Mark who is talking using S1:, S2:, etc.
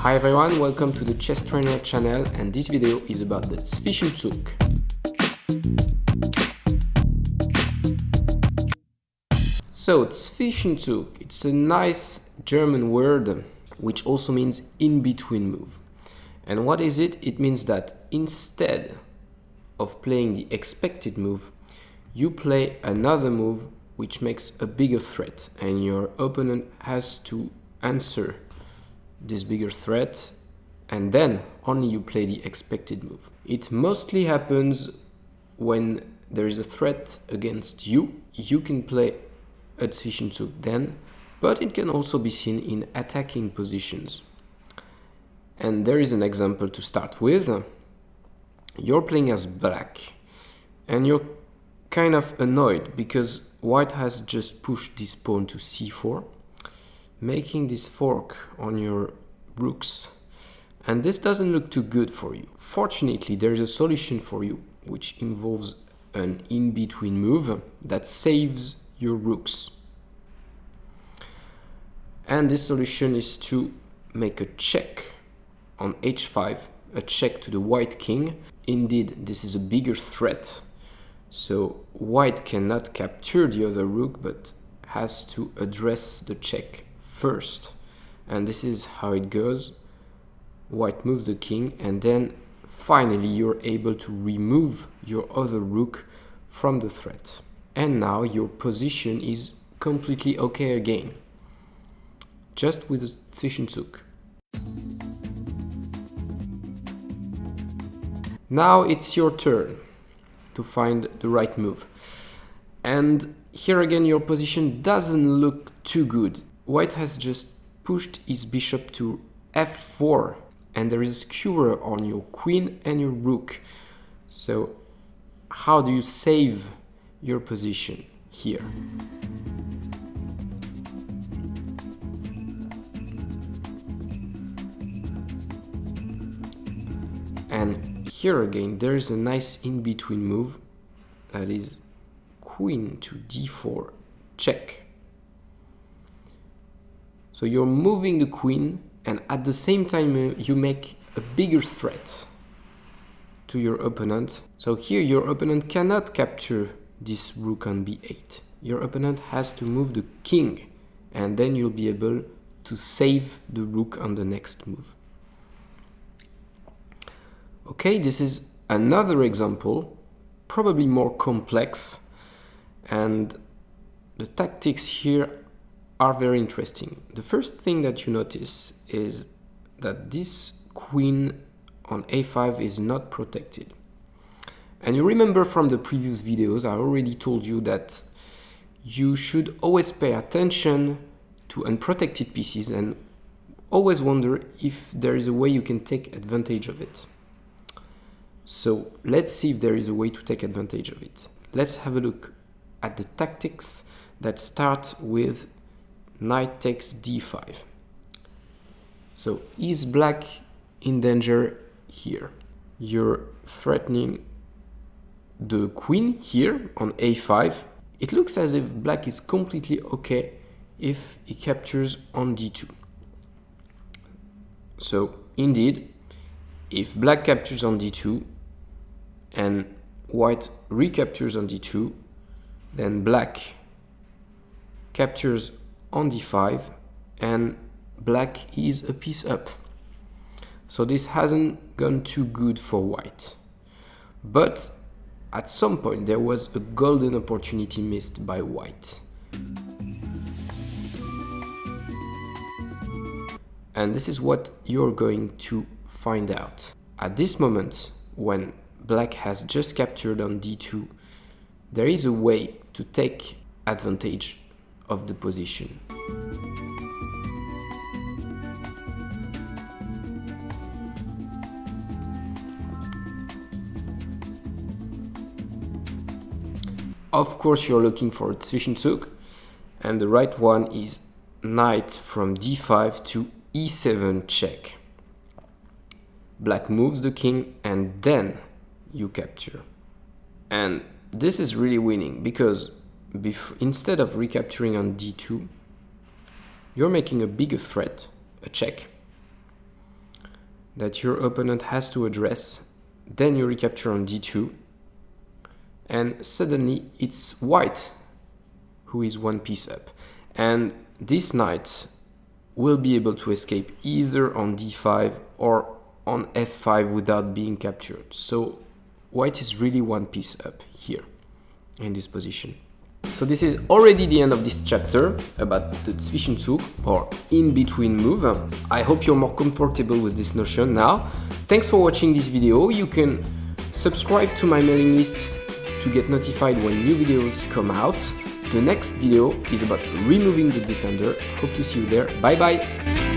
S1: Hi everyone, welcome to the Chess Trainer channel, and this video is about the Zwischenzug. So Zwischenzug, it's a nice German word which also means in-between move. And what is it? It means that instead of playing the expected move, you play another move which makes a bigger threat, and your opponent has to answer this bigger threat, and then only you play the expected move. It mostly happens when there is a threat against you. You can play a Zwischenzug then, but it can also be seen in attacking positions. And there is an example to start with. You're playing as black, and you're kind of annoyed because white has just pushed this pawn to c4, making this fork on your rooks, and this doesn't look too good for you. Fortunately, there is a solution for you which involves an in-between move that saves your rooks, and this solution is to make a check on h5, a check to the white king. Indeed, this is a bigger threat, so white cannot capture the other rook but has to address the check first, and this is how it goes. White moves the king, and then finally you're able to remove your other rook from the threat, and now your position is completely okay again, just with a Zwischenzug. Now it's your turn to find the right move, and here again your position doesn't look too good. White has just pushed his bishop to f4, and there is a skewer on your queen and your rook. So how do you save your position here? And here again there is a nice in-between move, that is queen to d4 check. So you're moving the queen, and at the same time you make a bigger threat to your opponent. So here your opponent cannot capture this rook on b8. Your opponent has to move the king, and then you'll be able to save the rook on the next move. Okay, this is another example, probably more complex, and the tactics here are very interesting. The first thing that you notice is that this queen on a5 is not protected. And you remember from the previous videos, I already told you that you should always pay attention to unprotected pieces and always wonder if there is a way you can take advantage of it. So let's see if there is a way to take advantage of it. Let's have a look at the tactics that start with knight takes d5. So is black in danger here? You're threatening the queen here on a5. It looks as if black is completely okay if he captures on d2. So indeed, if black captures on d2 and white recaptures on d2, then black captures on d5 and black is a piece up. So this hasn't gone too good for white. But at some point there was a golden opportunity missed by white. And this is what you're going to find out. At this moment, when black has just captured on d2, there is a way to take advantage of the position. Of course, you're looking for a Zwischenzug, and the right one is knight from d5 to e7 check. Black moves the king, and then you capture. And this is really winning because instead of recapturing on d2, you're making a bigger threat, a check. that your opponent has to address, then you recapture on d2, and suddenly it's white who is one piece up. And this knight will be able to escape either on d5 or on f5 without being captured. So white is really one piece up here in this position. So this is already the end of this chapter about the Zwischenzug, or in-between move. I hope you're more comfortable with this notion now. Thanks for watching this video. You can subscribe to my mailing list to get notified when new videos come out. The next video is about removing the defender. Hope to see you there. Bye bye!